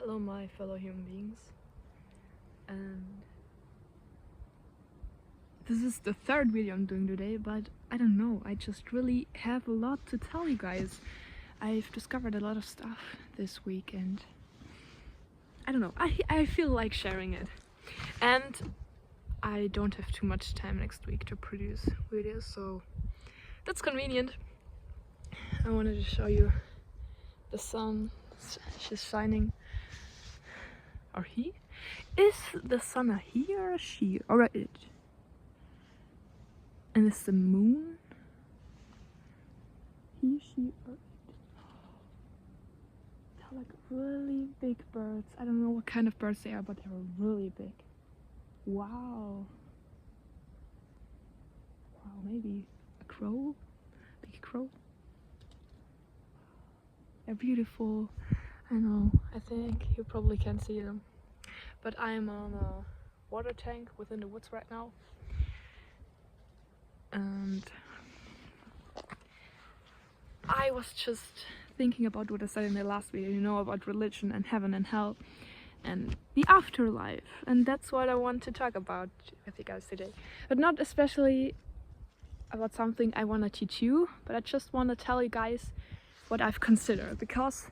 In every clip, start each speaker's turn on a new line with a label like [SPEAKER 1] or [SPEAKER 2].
[SPEAKER 1] Hello my fellow human beings, and this is the third video I'm doing today, but I don't know, I just really have a lot to tell you guys. I've discovered a lot of stuff this week and I don't know, I feel like sharing it. And I don't have too much time next week to produce videos, so that's convenient. I wanted to show you the sun. She's shining. Or he? Is the sun a he or a she? Or a it? And it's the moon? He, she, or it? They're like really big birds. I don't know what kind of birds they are, but they're really big. Wow. Wow, maybe a crow? Big crow? They're beautiful. I know, I think you probably can't see them. But I'm on a water tank within the woods right now. And I was just thinking about what I said in the last video, you know, about religion and heaven and hell and the afterlife. And that's what I want to talk about with you guys today. But not especially about something I want to teach you, but I just want to tell you guys what I've considered, because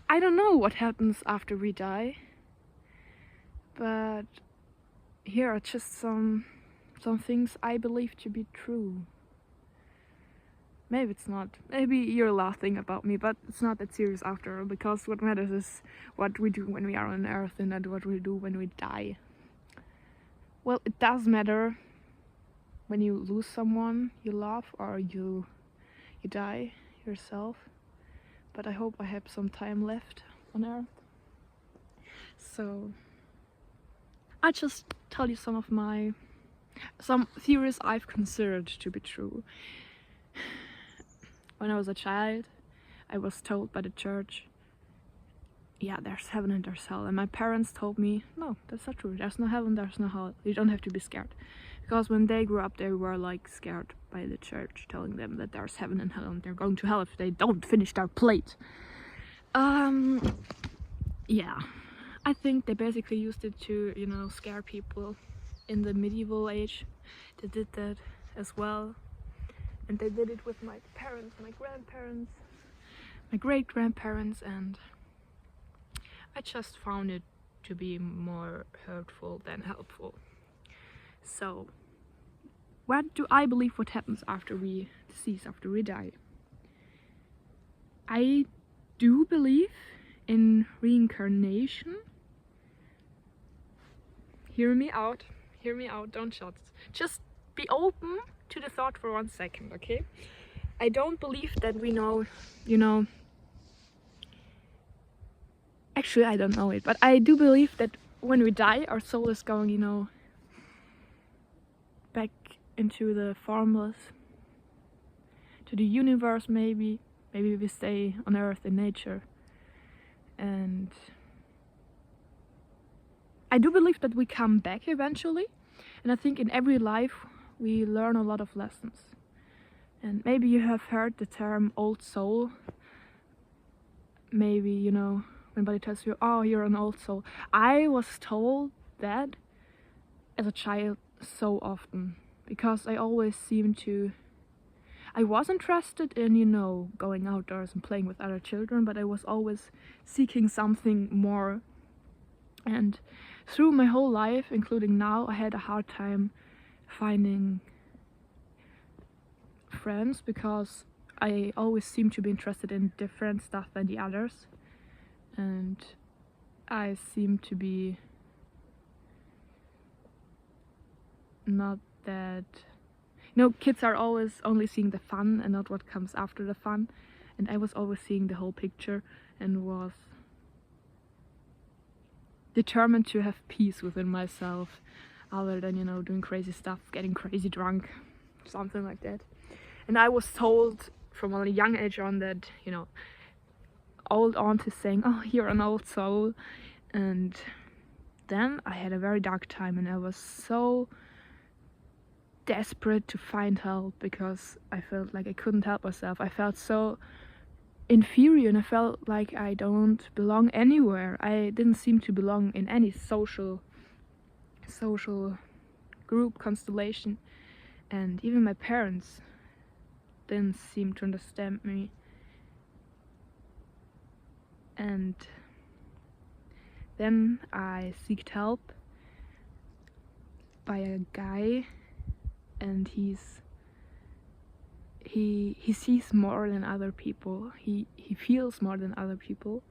[SPEAKER 1] I don't know what happens after we die, but here are just some things I believe to be true. Maybe it's not, maybe you're laughing about me, but it's not that serious after all, because what matters is what we do when we are on earth and not what we do when we die. Well, it does matter when you lose someone you love or you die yourself. But I hope I have some time left on earth. So I'll just tell you some theories I've considered to be true. When I was a child, I was told by the church, yeah, there's heaven and there's hell. And my parents told me, no, that's not true. There's no heaven, there's no hell. You don't have to be scared. Because when they grew up, they were like scared by the church telling them that there's heaven and hell and they're going to hell if they don't finish their plate. Yeah, I think they basically used it to, you know, scare people in the medieval age. They did that as well. And they did it with my parents, my grandparents, my great-grandparents, and I just found it to be more hurtful than helpful. So, what do I believe what happens after we decease, after we die? I do believe in reincarnation. Hear me out, don't shout. Just be open to the thought for 1 second, okay? I don't believe that we know, you know, actually I don't know it, but I do believe that when we die, our soul is going, you know, back into the formless, to the universe. Maybe we stay on earth in nature. And I do believe that we come back eventually, and I think in every life we learn a lot of lessons. And maybe you have heard the term old soul. Maybe, you know, when somebody tells you, oh, you're an old soul. I was told that as a child so often, because I always seemed to, I was interested in, you know, going outdoors and playing with other children, but I was always seeking something more. And through my whole life, including now, I had a hard time finding friends, because I always seem to be interested in different stuff than the others, and I seem to be not that, you know, kids are always only seeing the fun and not what comes after the fun, and I was always seeing the whole picture and was determined to have peace within myself, other than, you know, doing crazy stuff, getting crazy drunk, something like that. And I was told from a young age on that, you know, old aunt is saying, oh, you're an old soul. And then I had a very dark time, and I was so desperate to find help, because I felt like I couldn't help myself. I felt so inferior, and I felt like I don't belong anywhere. I didn't seem to belong in any social group constellation, and even my parents didn't seem to understand me. And then I sought help by a guy, and he sees more than other people. He feels more than other people.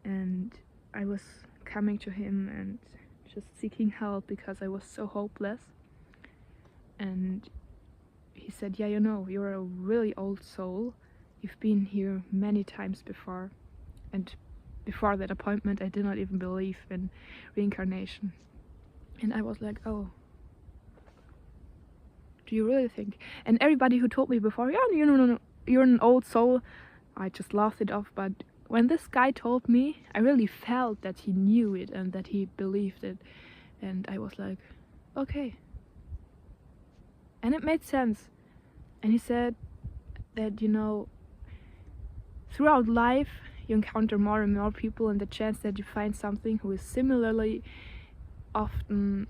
[SPEAKER 1] And I was coming to him and just seeking help because I was so hopeless. And he said, yeah, you know, you're a really old soul. You've been here many times before. And before that appointment, I did not even believe in reincarnation. And I was like, oh, do you really think? And everybody who told me before, yeah, no, you're an old soul, I just laughed it off. But when this guy told me, I really felt that he knew it and that he believed it. And I was like, okay. And it made sense. And he said that, you know, throughout life, you encounter more and more people, and the chance that you find something who is similarly often,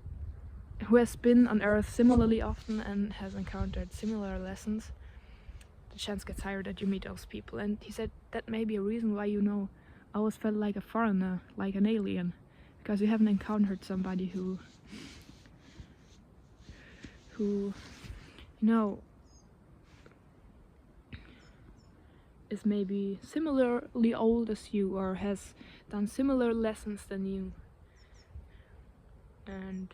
[SPEAKER 1] who has been on Earth similarly often and has encountered similar lessons, the chance gets higher that you meet those people. And he said that may be a reason why, you know, I always felt like a foreigner, like an alien, because you haven't encountered somebody who you know, is maybe similarly old as you or has done similar lessons than you. And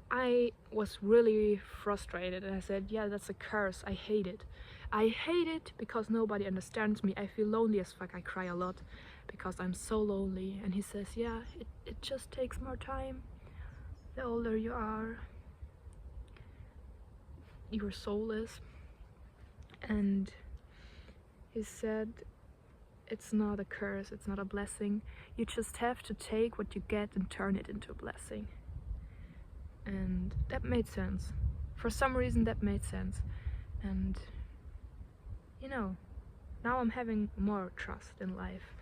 [SPEAKER 1] I was really frustrated, and I said, yeah, that's a curse. I hate it. I hate it because nobody understands me. I feel lonely as fuck. I cry a lot because I'm so lonely. And he says, yeah, it just takes more time. The older you are, your soul is. And he said, it's not a curse, it's not a blessing. You just have to take what you get and turn it into a blessing. And that made sense. For some reason that made sense. And you know, now I'm having more trust in life,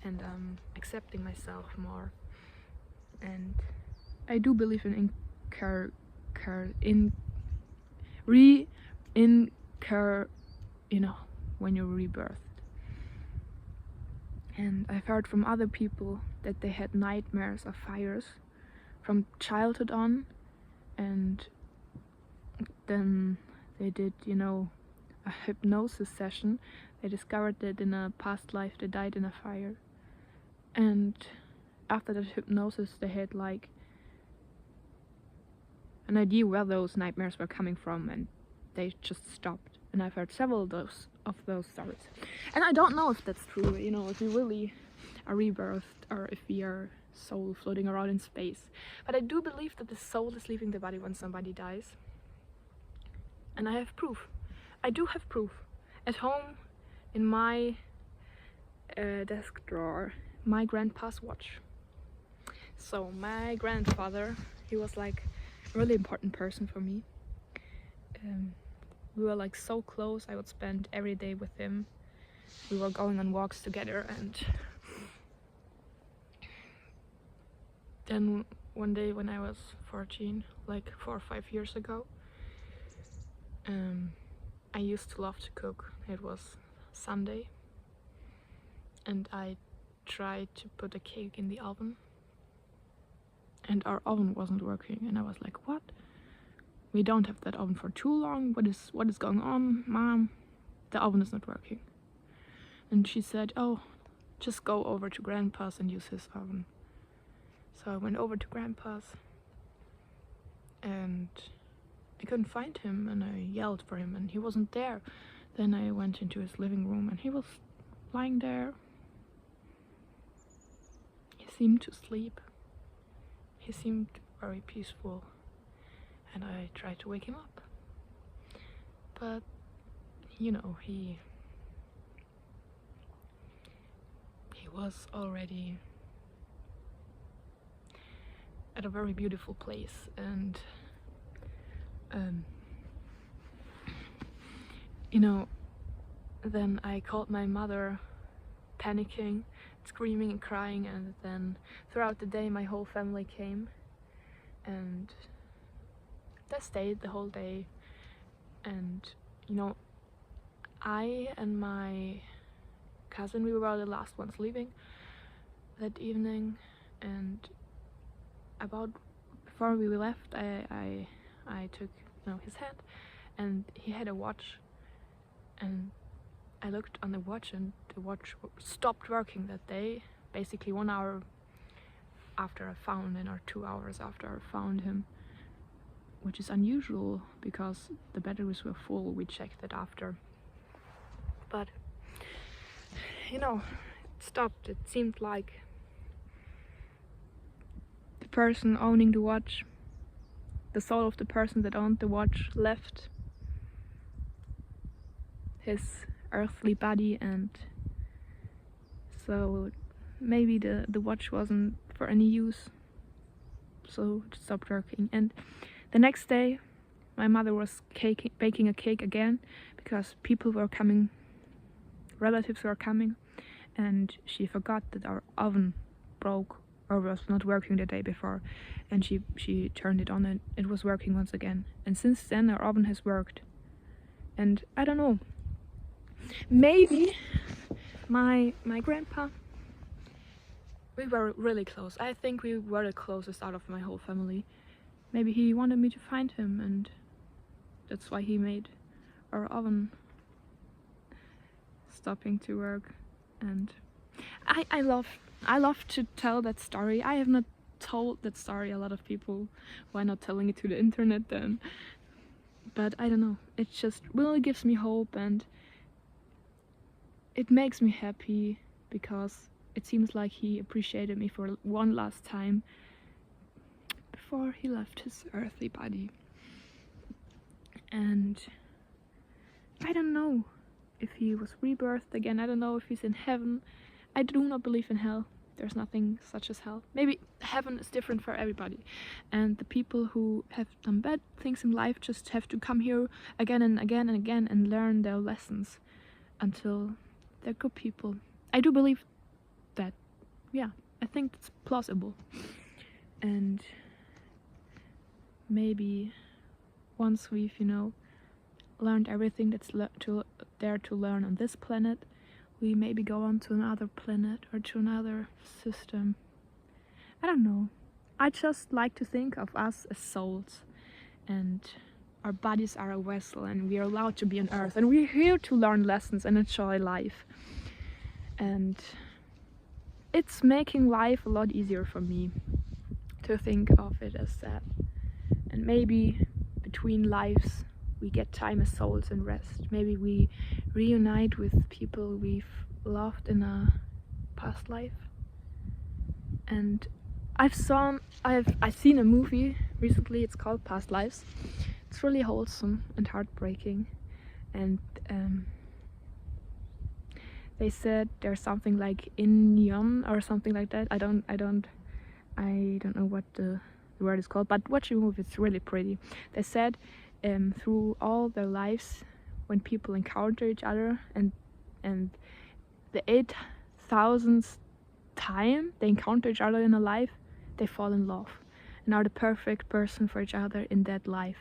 [SPEAKER 1] and I'm accepting myself more. And I do believe in you know, when you're rebirthed. And I've heard from other people that they had nightmares of fires from childhood on, and then they did, you know, a hypnosis session. They discovered that in a past life they died in a fire, and after that hypnosis they had like an idea where those nightmares were coming from, and they just stopped. And I've heard several of those stories, and I don't know if that's true, you know, if we really are rebirthed or if we are soul floating around in space. But I do believe that the soul is leaving the body when somebody dies, and I have proof. I do have proof at home in my desk drawer, my grandpa's watch. So my grandfather, he was like a really important person for me. We were like so close. I would spend every day with him. We were going on walks together, and then one day when I was 14, like 4 or 5 years ago, I used to love to cook. It was Sunday, and I tried to put a cake in the oven, and our oven wasn't working. And I was like, what? We don't have that oven for too long. What is going on, Mom? The oven is not working. And she said, oh, just go over to Grandpa's and use his oven. So I went over to Grandpa's, and I couldn't find him, and I yelled for him and he wasn't there. Then I went into his living room and he was lying there. He seemed to sleep. He seemed very peaceful, and I tried to wake him up. But, you know, he was already at a very beautiful place, and you know, then I called my mother, panicking, screaming and crying, and then throughout the day my whole family came and they stayed the whole day. And you know, I and my cousin, we were the last ones leaving that evening, and about before we left, I took, you know, his hand, and he had a watch, and I looked on the watch, and the watch stopped working that day, basically 1 hour after I found him, or 2 hours after I found him, which is unusual because the batteries were full. We checked it after, but you know, it stopped. It seemed like the person owning the watch, the soul of the person that owned the watch, left his earthly body, and so maybe the watch wasn't for any use, so it stopped working. And the next day my mother was baking a cake again because people were coming, relatives were coming, and she forgot that our oven broke or was not working the day before, and she turned it on and it was working once again. And since then our oven has worked. And I don't know, maybe my grandpa, we were really close. I think we were the closest out of my whole family. Maybe he wanted me to find him, and that's why he made our oven stopping to work. And I love to tell that story. I have not told that story a lot of people. Why not telling it to the internet then? But I don't know, it just really gives me hope, and it makes me happy because it seems like he appreciated me for one last time before he left his earthly body. And I don't know if he was rebirthed again. I don't know if he's in heaven. I do not believe in hell. There's nothing such as hell. Maybe heaven is different for everybody, and the people who have done bad things in life just have to come here again and again and again and learn their lessons until they're good people. I do believe that. Yeah, I think it's plausible. And maybe once we've, you know, learned everything that's there to learn on this planet, we maybe go on to another planet or to another system. I don't know. I just like to think of us as souls, and our bodies are a vessel, and we are allowed to be on Earth, and we're here to learn lessons and enjoy life. And it's making life a lot easier for me to think of it as that. And maybe between lives we get time as souls and rest. Maybe we reunite with people we've loved in a past life. And I've seen a movie recently. It's called Past Lives. It's really wholesome and heartbreaking. And they said there's something like inyon or something like that. I don't know what the word is called, but watch the movie. It's really pretty. They said through all their lives, when people encounter each other, and the 8,000th time they encounter each other in a life, they fall in love and are the perfect person for each other in that life.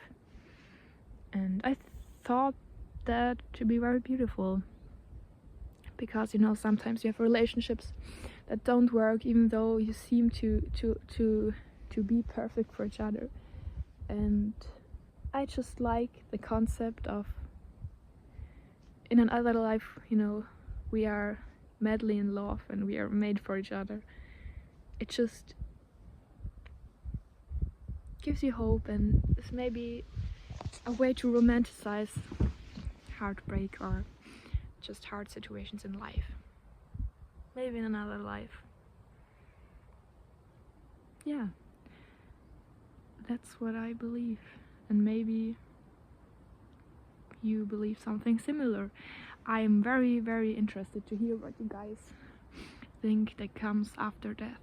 [SPEAKER 1] And I thought that to be very beautiful, because, you know, sometimes you have relationships that don't work even though you seem to be perfect for each other. And I just like the concept of, in another life, you know, we are madly in love and we are made for each other. It just gives you hope, and it's maybe a way to romanticize heartbreak or just hard situations in life. Maybe in another life. Yeah, that's what I believe, and maybe you believe something similar. I am very, very interested to hear what you guys think that comes after death.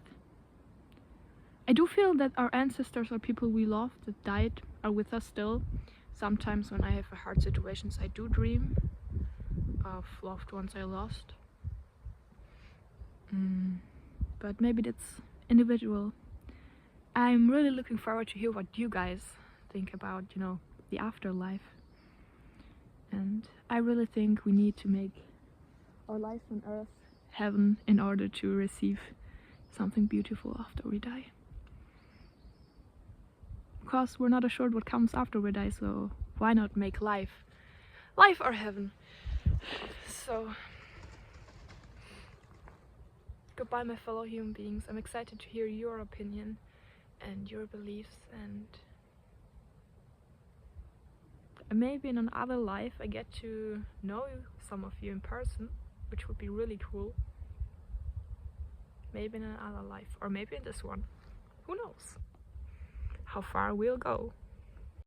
[SPEAKER 1] I do feel that our ancestors or people we love that died are with us still. Sometimes when I have hard situations, I do dream of loved ones I lost. But maybe that's individual. I'm really looking forward to hear what you guys think about, you know, the afterlife. And I really think we need to make our life on earth heaven in order to receive something beautiful after we die. Because we're not assured what comes after we die, so why not make life our heaven? So goodbye, my fellow human beings. I'm excited to hear your opinion and your beliefs, and maybe in another life I get to know some of you in person, which would be really cool. Maybe in another life, or maybe in this one. Who knows how far we'll go.